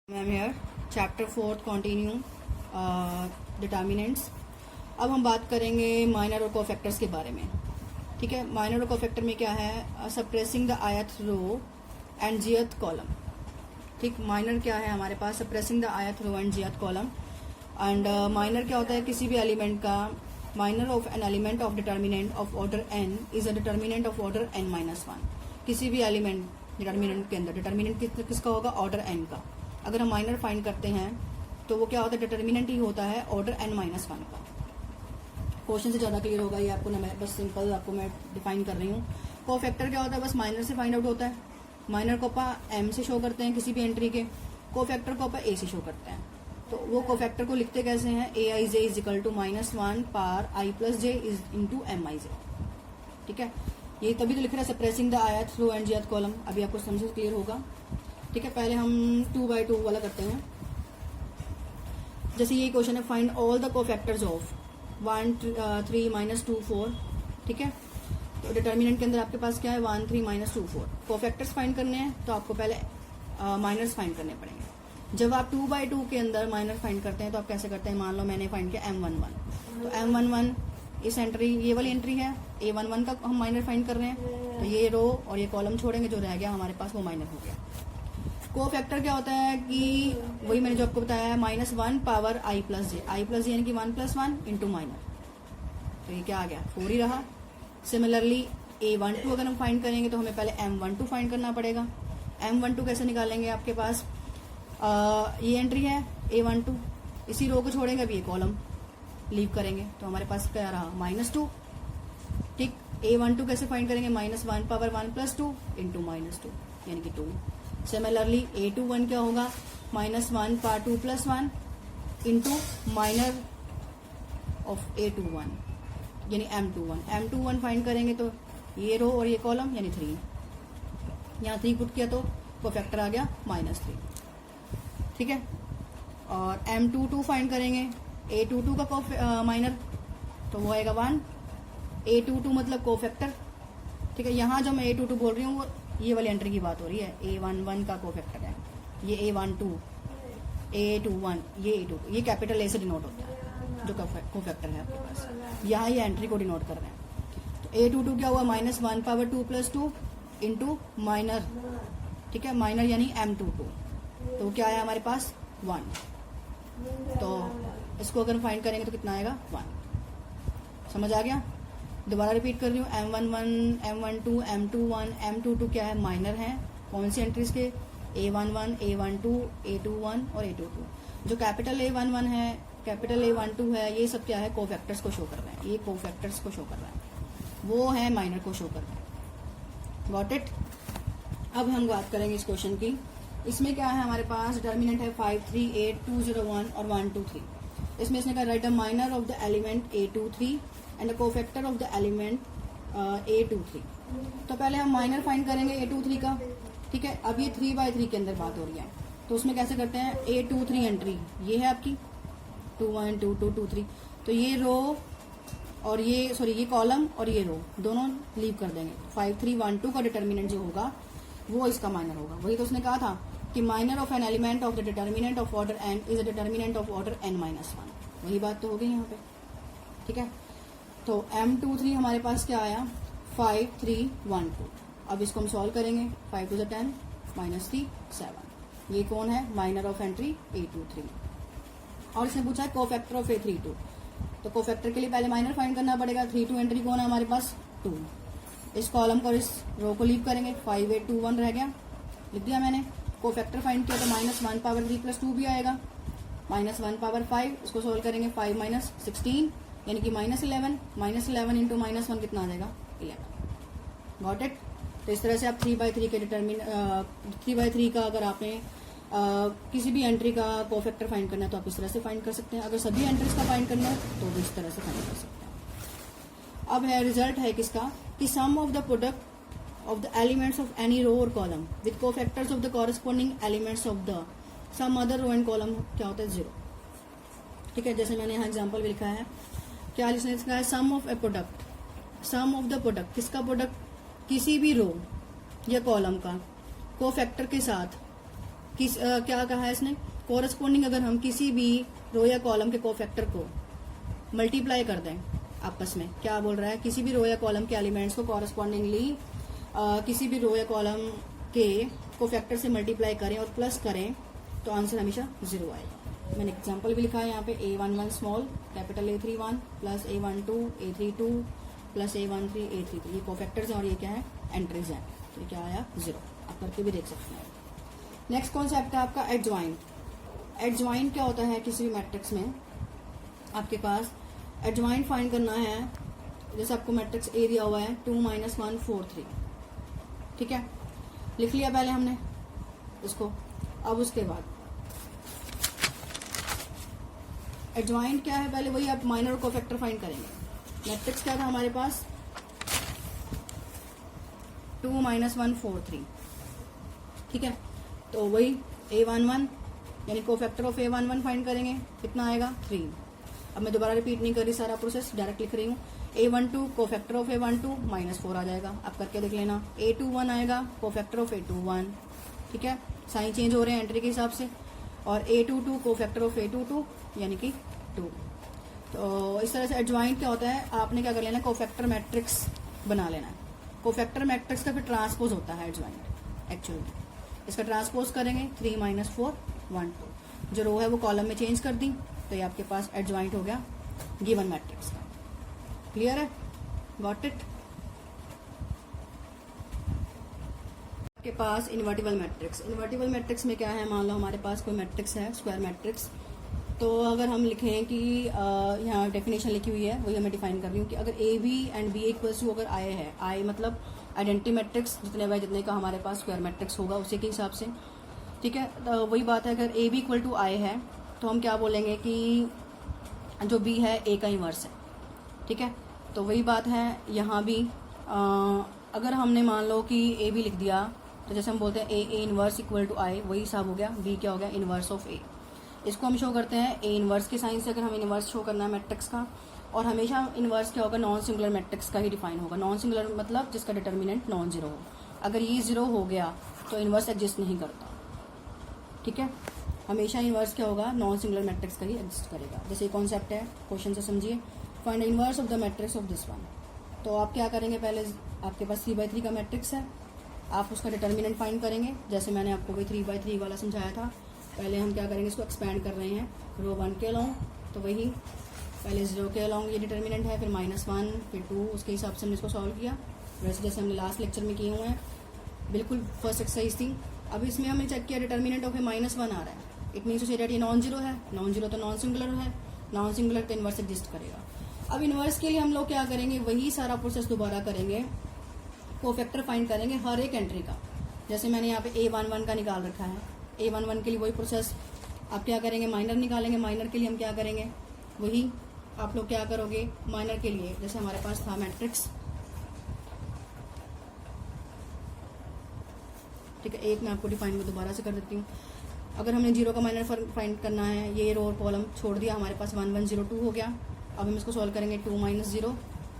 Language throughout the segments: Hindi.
Ma'am here chapter 4 continue determinants. अब हम बात करेंगे माइनर और कोफैक्टर्स के बारे में। ठीक है, माइनर और कोफैक्टर में क्या है, suppressing the ith row and jth column. ठीक, माइनर क्या है हमारे पास, suppressing the ith row and jth column. And minor क्या होता है, किसी भी एलिमेंट का minor of an element of determinant of order n is a determinant of order n-1। किसी भी एलिमेंट डिटर्मिनेंट के अंदर डिटर्मिनेंट किसका होगा, ऑर्डर n का। अगर हम माइनर फाइंड करते हैं तो वो क्या होता है, डिटर्मिनेंट ही होता है ऑर्डर n-1 का। क्वेश्चन से ज्यादा क्लियर होगा ये आपको ना, मैं बस सिंपल आपको मैं डिफाइन कर रही हूँ। कोफैक्टर क्या होता है, बस माइनर से फाइंड आउट होता है। माइनर को अपन m से शो करते हैं किसी भी एंट्री के, कोफैक्टर को अपन a से शो करते हैं। तो वो कोफैक्टर को लिखते कैसे हैं, aij is equal to -1 power i plus j is into mij। ठीक है, ये तभी तो लिख रहा है suppressing the ith row and jth column. अभी आपको समझ क्लियर होगा। ठीक है, पहले हम 2/2 वाला करते हैं। जैसे ये क्वेश्चन है, find all the cofactors of 1 3 -2 4। ठीक है, तो डिटर्मिनेंट के अंदर आपके पास क्या है, 1 3 -2 4। कोफैक्टर्स फाइंड करने हैं तो आपको पहले माइनर्स फाइंड करने पड़ेंगे। जब आप 2/2 के अंदर माइनर फाइंड करते हैं तो आप कैसे करते हैं, मान लो मैंने फाइंड किया m11, तो m11 इस एंट्री, ये वाली एंट्री है, a11 का हम माइनर फाइंड कर रहे हैं। तो ये रो और ये कॉलम छोड़ेंगे, जो रह गया हमारे पास वो माइनर हो गया। कोफैक्टर क्या होता है कि वही मैंने जो आपको बताया है, -1 power i plus j, i plus j यानी कि 1 + 1 इंटू माइनर। तो ये क्या आ गया, 4 ही रहा। सिमिलरली a12 अगर हम फाइंड करेंगे तो हमें पहले m12 फाइंड करना पड़ेगा। m12 कैसे निकालेंगे, आपके पास ये एंट्री है a12, इसी रो को छोड़ेंगे, अब ये कॉलम लीव करेंगे तो हमारे पास क्या रहा, -2। ठीक, a12 कैसे फाइंड करेंगे, -1 पावर 1 + 2 इंटू -2 यानी कि 2। सिमिलरली a21 क्या होगा, -1 power 2 + 1 into minor of a21 यानी m21। m21 फाइंड करेंगे तो ये रो और ये कॉलम यानी 3, यहाँ 3 पुट किया तो कोफैक्टर आ गया -3। ठीक है, और m22 फाइंड करेंगे, a22 का माइनर तो वो आएगा 1, a22 मतलब कोफैक्टर। ठीक है, यहाँ जो मैं a22 बोल रही हूँ वो ये वाली एंट्री की बात हो रही है, a11 का कोफैक्टर है, ये a12, a21, ये a22, ये कैपिटल A से डिनोट होता है जो कोफैक्टर है आपके पास। यहाँ ये एंट्री को डिनोट कर रहे हैं। तो a22 क्या हुआ, -1 पावर 2 + 2 इंटू माइनर। ठीक है, माइनर यानी m22, तो क्या आया हमारे पास 1। तो इसको अगर फाइंड करेंगे तो कितना आएगा, 1। समझ आ गया। दोबारा रिपीट कर रही हूँ, m11, m12, m21, m22 क्या है, माइनर है। कौन सी एंट्रीज के, a11, a12, a21 और a22। जो कैपिटल A11 है, कैपिटल A12 है, ये सब क्या है, कोफैक्टर्स को शो कर रहे हैं। ये कोफैक्टर्स को शो कर रहे हैं, वो है माइनर को शो कर रहे हैं। Got it. अब हम बात करेंगे इस क्वेश्चन की। इसमें क्या है हमारे पास, डिटर्मिनेंट है 5 3 8 2 0 1 और 1 2 3। इसमें इसने कहा right the minor of the element a23 and the cofactor of the element a23। तो पहले हम माइनर फाइंड करेंगे a23 का। ठीक है, अब ये 3/3 के अंदर बात हो रही है, तो उसमें कैसे करते हैं, a23 एंट्री ये है आपकी 2 1 2 2 2 3। तो ये रो और ये ये कॉलम और ये रो दोनों लीव कर देंगे। 5 3 1 2 का डिटर्मिनेंट जो होगा वो इसका माइनर होगा। वही तो उसने कहा था कि minor of an element of the determinant of order n is a determinant of order n-1। वही बात तो हो गई यहाँ पे। ठीक है, तो m23 हमारे पास क्या आया, 5 3 1 2। अब इसको हम सॉल्व करेंगे, 5 2 10 -3 7। ये कौन है, माइनर ऑफ एंट्री a23। और इसने पूछा है कोफैक्टर ऑफ a32, तो कोफैक्टर के लिए पहले माइनर फाइंड करना पड़ेगा। 32 एंट्री कौन है हमारे पास, 2। इस कॉलम को और इस रो को लीव करेंगे, 5 8 2 1 रह गया, लिख दिया मैंने। कोफैक्टर फाइंड किया तो -1 पावर 3 + 2 भी आएगा, -1 पावर 5। इसको सोल्व करेंगे, 5 -16 यानी कि -11, -11 इंटू -1 कितना आ जाएगा, 11। Got it. तो इस तरह से आप 3/3 के 3/3 का अगर आपने किसी भी एंट्री का कोफैक्टर फाइंड करना है तो आप इस तरह से फाइंड कर सकते हैं। अगर सभी एंट्रीज का फाइंड करना है तो भी इस तरह से फाइंड कर सकते हैं। अब है रिजल्ट है किसका, कि sum of the product of the elements of any row और column with cofactors of the corresponding elements of the some other row and column क्या होता है, 0। ठीक है, जैसे मैंने यहाँ एग्जाम्पल भी लिखा है, क्या इसने लिखा है, sum of A product, sum of the product, किसका प्रोडक्ट, किसी भी रो या कॉलम का कोफैक्टर के साथ क्या कहा है इसने, कोरस्पॉन्डिंग अगर हम किसी भी रो या कॉलम के कोफैक्टर को मल्टीप्लाई कर दें आपस में, क्या बोल रहा है, किसी भी रो या कॉलम के एलिमेंट्स को कॉरस्पॉन्डिंगली किसी भी रो या कॉलम के कोफैक्टर से मल्टीप्लाई करें और प्लस करें तो आंसर हमेशा 0 आएगा। मैंने एग्जांपल भी लिखा है यहाँ पे, A11 small capital A31 plus A12 A32 plus A13 A33, ये कोफैक्टर्स हैं और ये क्या है, एंट्रीज हैं, तो ये क्या आया 0। आप करके भी देख सकते हैं। नेक्स्ट कॉन्सेप्ट है आपका एडजॉइंट। एडजॉइंट क्या होता है, किसी भी मैट्रिक्स में आपके पास एडजॉइंट फाइंड करना है। जैसे आपको मैट्रिक्स ए दिया हुआ है 2 - 1 4 3, ठीक है, लिख लिया पहले हमने इसको। अब उसके बाद एडजॉइंट क्या है, पहले वही आप माइनर और कोफैक्टर फाइंड करेंगे। मैट्रिक्स क्या था हमारे पास 2 - 1 4 3, ठीक है, तो वही A11 यानी कोफैक्टर ऑफ A11 फाइंड करेंगे, कितना आएगा 3। अब मैं दोबारा रिपीट नहीं कर रही, सारा प्रोसेस डायरेक्ट लिख रही हूँ। A12 कोफैक्टर ऑफ A12 -4 आ जाएगा, आप करके देख लेना। A21 आएगा कोफैक्टर ऑफ A21, ठीक है, साइन चेंज हो रहे हैं एंट्री के हिसाब से। और A22 कोफैक्टर ऑफ A22 यानी कि 2। तो इस तरह से एडजॉइंट क्या होता है, आपने क्या कर लेना, कोफैक्टर मैट्रिक्स बना लेना है। कोफैक्टर मैट्रिक्स का फिर ट्रांसपोज होता है एडजॉइंट एक्चुअली। इसका ट्रांसपोज करेंगे 3 - 4 1 2, जो रो है वो कॉलम में चेंज कर दी, तो ये आपके पास एडजॉइंट हो गया गिवन मैट्रिक्स का। क्लियर है, गॉट इट। आपके पास इन्वर्टिबल मैट्रिक्स। इन्वर्टिबल मैट्रिक्स में क्या है, मान लो हमारे पास कोई मैट्रिक्स है स्क्वायर मैट्रिक्स, तो अगर हम लिखें कि यहाँ डेफिनेशन लिखी हुई है, वही मैं डिफाइन कर रही हूँ कि अगर A B and B equals to अगर आई है, आई मतलब आइडेंटिटी मैट्रिक्स, जितने बाय जितने का हमारे पास स्क्वायर मैट्रिक्स होगा उसी के हिसाब से, ठीक है। तो वही बात है, अगर ए बी इक्वल टू आई है तो हम क्या बोलेंगे कि जो बी है ए का इन्वर्स है, ठीक है। तो वही बात है यहाँ भी, अगर हमने मान लो कि ए बी लिख दिया तो जैसे हम बोलते हैं ए इन्वर्स इक्वल टू आई, वही हिसाब हो गया, बी क्या हो गया, इन्वर्स ऑफ ए। इसको हम शो करते हैं ए इन्वर्स के साइन से, अगर हमें इन्वर्स शो करना है मैट्रिक्स का। और हमेशा इन्वर्स क्या होगा, नॉन सिंगुलर मैट्रिक्स का ही डिफाइन होगा। नॉन सिंगुलर मतलब जिसका डिटर्मिनेंट नॉन जीरो हो। अगर ये 0 हो गया तो इन्वर्स एग्जिस्ट नहीं करता, ठीक है। हमेशा इन्वर्स क्या होगा, नॉन सिंगुलर मैट्रिक्स का ही एग्जिस्ट करेगा। जैसे कॉन्सेप्ट है, क्वेश्चन से समझिए, find inverse of the matrix of this one. तो आप क्या करेंगे, पहले आपके पास 3/3 का मैट्रिक्स है, आप उसका डिटर्मिनेंट फाइंड करेंगे। जैसे मैंने आपको वही 3/3 वाला समझाया था। पहले हम क्या करेंगे, इसको एक्सपैंड कर रहे हैं रो 1 के अलोंग, तो वही पहले 0 के अलोंग ये डिटर्मिनेंट है, फिर -1 फिर 2, उसके हिसाब से हमने इसको सॉल्व किया, वैसे जैसे हमने लास्ट लेक्चर में किए हुए हैं। बिल्कुल फर्स्ट एक्सरसाइज थी। अब इसमें हमने चेक किया डिटर्मिनेंट ऑफ -1 आ रहा है, it means to say that ये नॉन जीरो है। नॉन जीरो तो नॉन सिंगुलर है, नॉन सिंगुलर तो इन्वर्स एग्जिस्ट करेगा। अब इन्वर्स के लिए हम लोग क्या करेंगे, वही सारा प्रोसेस दोबारा करेंगे, कोफैक्टर फाइंड करेंगे हर एक एंट्री का। जैसे मैंने यहाँ पे A11 का निकाल रखा है, A11 के लिए वही प्रोसेस आप क्या करेंगे, माइनर निकालेंगे। माइनर के लिए हम क्या करेंगे, वही आप लोग क्या करोगे माइनर के लिए। जैसे हमारे पास था मैट्रिक्स, ठीक है, एक मैं आपको डिफाइन में दोबारा से कर देती हूँ। अगर हमने 0 का माइनर फाइंड करना है, ये रो और कॉलम छोड़ दिया, हमारे पास 1 1 0 2 हो गया। अब हम इसको सॉल्व करेंगे 2 - 0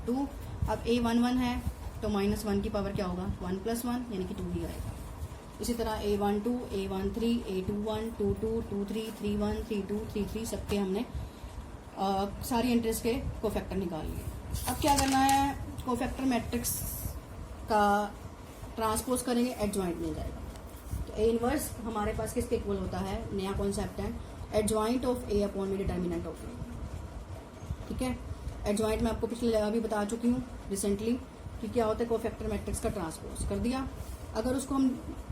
2। अब A11 है तो -1 की पावर क्या होगा, 1 + 1 यानी कि 2 ही आएगा। इसी तरह A12 A13 A21 22 23 31 32 33 सबके हमने सारी एंट्रीज के कोफैक्टर निकाल लिए। अब क्या करना है, कोफैक्टर मैट्रिक्स का ट्रांसपोज करेंगे, एडजॉइंट मिल जाएगा। तो ए इनवर्स हमारे पास किसके इक्वल होता है, नया कॉन्सेप्ट है, एडजॉइंट ऑफ ए अपॉन में डिटर्मिनेंट ऑफ ए, ठीक है। एडजॉइंट मैं आपको पिछले जगह भी बता चुकी हूँ रिसेंटली कि क्या होता है, कोफैक्टर मैट्रिक्स का ट्रांसपोज कर दिया। अगर उसको हम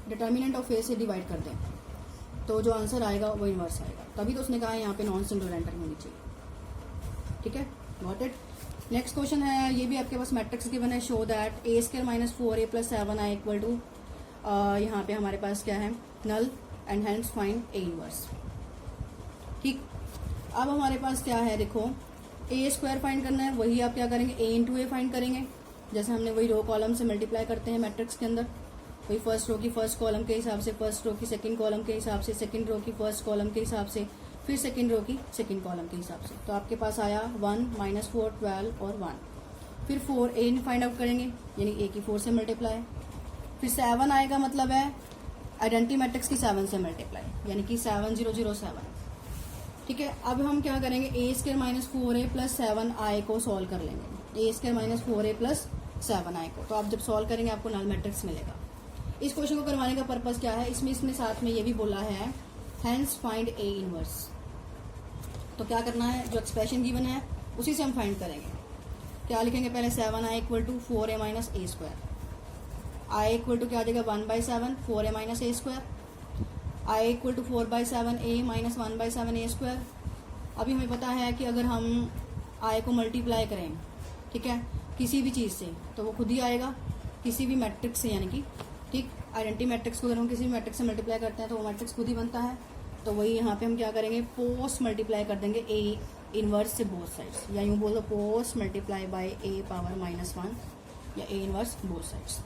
डिटर्मिनेंट ऑफ ए से डिवाइड कर दें तो जो आंसर आएगा वो इनवर्स आएगा। तभी तो उसने कहा है यहाँ पे नॉन सिंगुलर एंटर होनी चाहिए, ठीक है, गॉट इट। नेक्स्ट क्वेश्चन है, ये भी आपके पास मैट्रिक्स गिवन है, show that A² - 4A + 7I equal to, यहाँ पे हमारे पास क्या है, null and hence find A inverse, ठीक। अब हमारे पास क्या है, देखो A² फाइंड करना है, वही आप क्या करेंगे, A × A फाइंड करेंगे। जैसे हमने वही रो कॉलम से मल्टीप्लाई करते हैं मैट्रिक्स के अंदर, वही फर्स्ट रो की फर्स्ट कॉलम के हिसाब से, फर्स्ट रो की सेकंड कॉलम के हिसाब से, सेकंड रो की फर्स्ट कॉलम के हिसाब से, फिर सेकंड रो की सेकंड कॉलम के हिसाब से। तो आपके पास आया 1 - 4 12 और 1। फिर 4A फाइंड आउट करेंगे, यानी A की 4 से मल्टीप्लाई। फिर 7 आएगा, मतलब है आइडेंटिटी मैट्रिक्स की 7 से मल्टीप्लाई, यानी कि 7007। ठीक है, अब हम क्या करेंगे, ए square minus 4a plus 7i को सॉल्व कर लेंगे। ए square minus 4a plus 7i को, तो आप जब सॉल्व करेंगे आपको नल मैट्रिक्स मिलेगा। इस क्वेश्चन को करवाने का पर्पस क्या है, इसमें इसने साथ में ये भी बोला है हेंस फाइंड ए इनवर्स। तो क्या करना है, जो एक्सप्रेशन गिवन है उसी से हम फाइंड करेंगे। क्या लिखेंगे, पहले 7i equal to 4a minus A square, i equal to क्या आ जाएगा 1/7 4a minus A square, i equal to 4/7a minus 1/7 A square. अभी हमें पता है कि अगर हम i को मल्टीप्लाई करें, ठीक है, किसी भी चीज़ से तो वो खुद ही आएगा, किसी भी मैट्रिक्स से, यानी कि ठीक आइडेंटिटी मैट्रिक्स को अगर हम किसी भी मैट्रिक्स से मल्टीप्लाई करते हैं तो वो मैट्रिक्स खुद ही बनता है। तो वही यहाँ पे हम क्या करेंगे, पोस्ट मल्टीप्लाई कर देंगे ए इनवर्स से बोथ साइड्स, या यूँ बोल दो post multiply by A power -1 या ए इनवर्स बोथ साइड्स।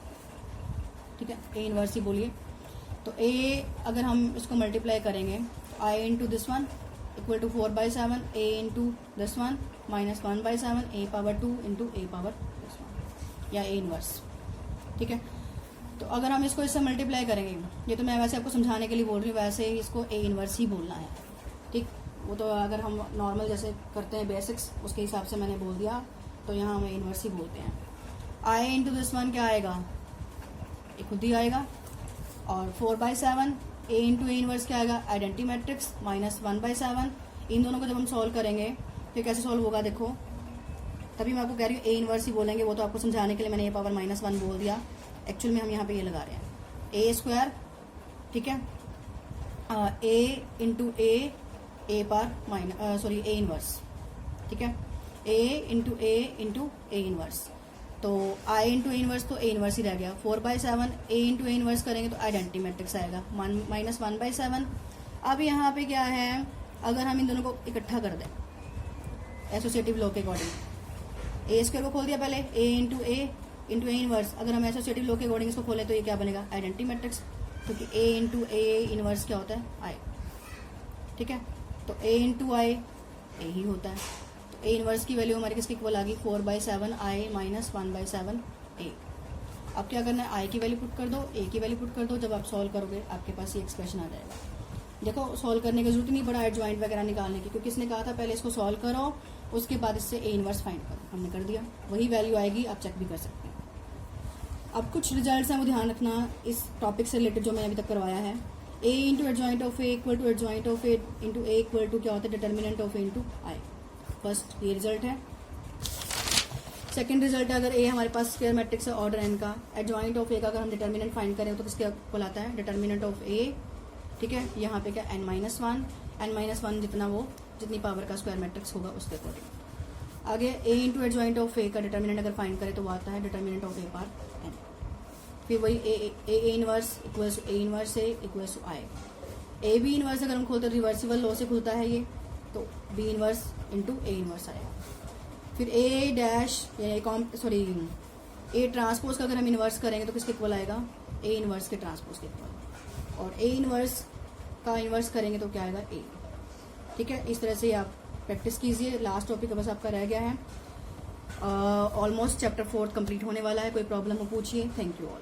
ठीक है, ए इनवर्स ही बोलिए। तो ए अगर हम इसको मल्टीप्लाई करेंगे, i into this one equal to 4/7 a into this one minus 1/7 a power 2 into A power this one, या ए इनवर्स। ठीक है, तो अगर हम इसको इससे मल्टीप्लाई करेंगे, ये तो मैं वैसे आपको समझाने के लिए बोल रही हूँ, वैसे ही इसको ए इनवर्स ही बोलना है। ठीक, वो तो अगर हम नॉर्मल जैसे करते हैं बेसिक्स, उसके हिसाब से मैंने बोल दिया, तो यहाँ हम ए इनवर्स ही बोलते हैं। i इंटू दिस वन क्या आएगा, ये खुद ही आएगा, और 4/7 a इंटू ए इनवर्स क्या आएगा, आइडेंटिटी मैट्रिक्स माइनस 1/7। इन दोनों को जब हम सॉल्व करेंगे तो कैसे सॉल्व होगा, देखो तभी मैं आपको कह रही हूँ ए इनवर्स ही बोलेंगे, वो तो आपको समझाने के लिए मैंने ए पावर -1 बोल दिया। एक्चुअल में हम यहाँ पे ये लगा रहे हैं ए स्क्वायर, ठीक है, A into A power sorry A inverse, ठीक है, ए इंटू ए इनवर्स। तो i इंटू ए इनवर्स तो ए इनवर्स ही रह गया, 4/7 a इंटू ए इनवर्स करेंगे तो आइडेंटिटी मैट्रिक्स आएगा माइनस 1/7। अब यहाँ पे क्या है, अगर हम इन दोनों को इकट्ठा कर दें एसोसिएटिव लॉ के अकॉर्डिंग, ए स्क्वायर को खोल दिया पहले, a इंटू ए इनवर्स, अगर हम एसोसिएटिव लॉ के अकॉर्डिंग इसको खोलें तो ये क्या बनेगा, आइडेंटिटी मैट्रिक्स, क्योंकि a इंटू ए इनवर्स क्या होता है, i। ठीक है, तो a इंटू आई ए ही होता है, तो a इनवर्स की वैल्यू हमारी किसकी इक्वल आ गई, 4/7 i माइनस 1/7 a। अब क्या करना है, i की वैल्यू पुट कर दो, a की वैल्यू पुट कर दो, जब आप सॉल्व करोगे आपके पास ये एक्सप्रेशन आ जाएगा। देखो सॉल्व करने की जरूरत नहीं पड़ा एडजॉइंट वगैरह निकालने की, क्योंकि इसने कहा था पहले इसको सॉल्व करो, उसके बाद इससे ए इनवर्स फाइंड करो, हमने कर दिया, वही वैल्यू आएगी, आप चेक भी कर सकते हैं। अब कुछ रिजल्ट्स हैं वो ध्यान रखना इस टॉपिक से रिलेटेड जो मैंने अभी तक करवाया है। A into adjoint of A equal to adjoint of A into A equal to क्या होता है, determinant of A into I. First ये रिजल्ट है। सेकंड रिजल्ट है, अगर ए हमारे पास स्क्वायर मैट्रिक्स है ऑर्डर एन का, एडजॉइंट ऑफ ए का अगर हम डिटर्मिनेंट फाइंड करें तो किसके इक्वल आता है, डिटर्मिनेंट ऑफ ए। ठीक है, यहाँ पे क्या n-1 जितना वो जितनी पावर का स्क्वायर मैट्रिक्स होगा उसके अकॉर्डिंग। आगे A into adjoint of A का डिटर्मिनेंट अगर फाइंड करें तो वो आता है determinant of A power N. फिर वही A inverse equals to A inverse A equals to I. A B inverse अगर हम खोलते हैं रिवर्सिबल लॉ से खुलता है ये, तो B inverse into A inverse आएगा। फिर A dash sorry A transpose का अगर हम इनवर्स करेंगे तो किसके इक्वल आएगा, ए इनवर्स के ट्रांसपोज के इक्वल, और ए इनवर्स का इनवर्स करेंगे तो क्या आएगा, ए। ठीक है, इस तरह से आप प्रैक्टिस कीजिए। लास्ट टॉपिक बस आपका रह गया है, ऑलमोस्ट चैप्टर 4 कंप्लीट होने वाला है। कोई प्रॉब्लम हो पूछिए। Thank you all.